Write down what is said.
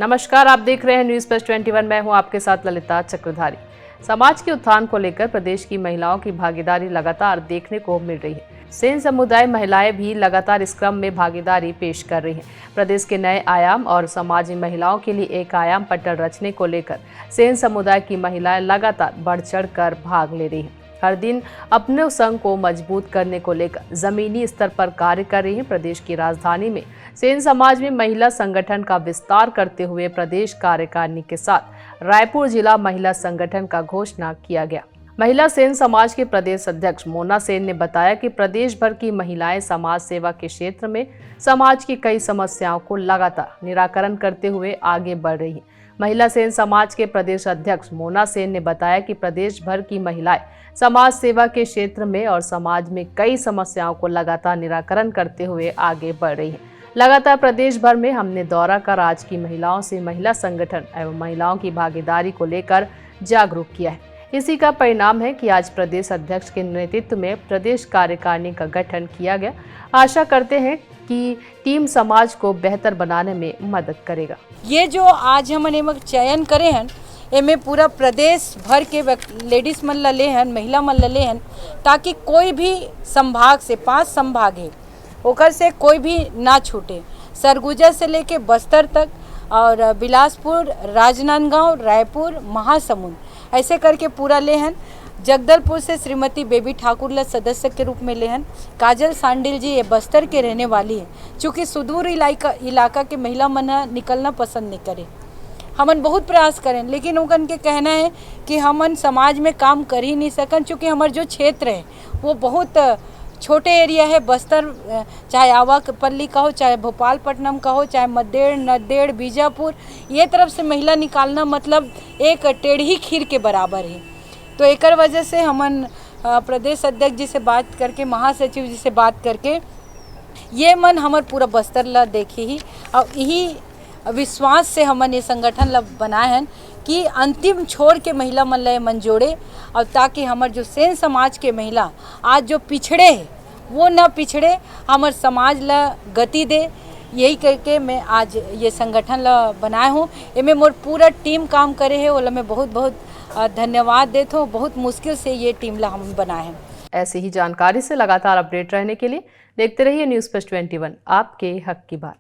नमस्कार, आप देख रहे हैं न्यूज़ प्लस 21। मैं हूं आपके साथ ललिता चक्रधारी। समाज के उत्थान को लेकर प्रदेश की महिलाओं की भागीदारी लगातार देखने को मिल रही है। सेन समुदाय महिलाएं भी लगातार इस क्रम में भागीदारी पेश कर रही हैं। प्रदेश के नए आयाम और समाज में महिलाओं के लिए एक आयाम पटल रचने को लेकर सेन समुदाय की महिलाएं लगातार बढ़ चढ़ कर भाग ले रही हैं। हर दिन अपने संघ को मजबूत करने को लेकर जमीनी स्तर पर कार्य कर रही हैं। प्रदेश की राजधानी में सेन समाज में महिला संगठन का विस्तार करते हुए प्रदेश कार्यकारिणी के साथ रायपुर जिला महिला संगठन का घोषणा किया गया। महिला सेन समाज के प्रदेश अध्यक्ष मोना सेन ने बताया कि प्रदेश भर की महिलाएं समाज सेवा के क्षेत्र में समाज की कई समस्याओं को लगातार निराकरण करते हुए आगे बढ़ रही हैं। महिला सेन समाज के प्रदेश अध्यक्ष मोना सेन ने बताया कि प्रदेश भर की महिलाएं समाज सेवा के क्षेत्र में और समाज में कई समस्याओं को लगातार निराकरण करते हुए आगे बढ़ रही हैं। लगातार प्रदेश भर में हमने दौरा कर आज की महिलाओं से महिला संगठन एवं महिलाओं की भागीदारी को लेकर जागरूक किया है। इसी का परिणाम है कि आज प्रदेश अध्यक्ष के नेतृत्व में प्रदेश कार्यकारिणी का गठन किया गया। आशा करते हैं कि टीम समाज को बेहतर बनाने में मदद करेगा। ये जो आज हमने चयन करे हैं एमे पूरा प्रदेश भर के लेडीज मन ले हैं, महिला मन ले हैं, ताकि कोई भी संभाग से 5 संभाग है ओकर से कोई भी ना छूटे। सरगुजा से लेके बस्तर तक और बिलासपुर, राजनांदगांव, रायपुर, महासमुंद ऐसे करके पूरा ले हैं। जगदलपुर से श्रीमती बेबी ठाकुर ला सदस्य के रूप में ले हैं। काजल सांडिल जी ये बस्तर के रहने वाली है। चूँकि सुदूर इलाका के महिला मन निकलना पसंद नहीं करे, हमन बहुत प्रयास करें, लेकिन उनके कहना है कि हमन समाज में काम कर ही नहीं सकन, चूँकि हमारे जो क्षेत्र है वो बहुत छोटे एरिया है। बस्तर चाहे आवापल्ली का हो, चाहे भोपालपट्टनम का हो, चाहे मद्देड़, नद्देड़, बीजापुर, ये तरफ से महिला निकालना मतलब एक टेढ़ी खीर के बराबर है। तो एक वजह से हमन प्रदेश अध्यक्ष जी से बात करके, महासचिव जी से बात करके ये मन हमार पूरा बस्तर ला देखे ही और यही विश्वास से हमन ये संगठन ला बनाए हैं कि अंतिम छोड़ के महिला मन ला मन जोड़े, और ताकि हमार जो सेन समाज के महिला आज जो पिछड़े है वो न पिछड़े, हमार समाज ला गति दे। यही करके मैं आज ये संगठन ला बनाए हूँ। इनमें मोर पूरा टीम काम करे है, ओला मैं बहुत बहुत धन्यवाद देता हूँ। बहुत मुश्किल से ये टीम ला हम बनाए हैं। ऐसी ही जानकारी से लगातार अपडेट रहने के लिए देखते रहिए न्यूज़ प्लस 21, आपके हक की बात।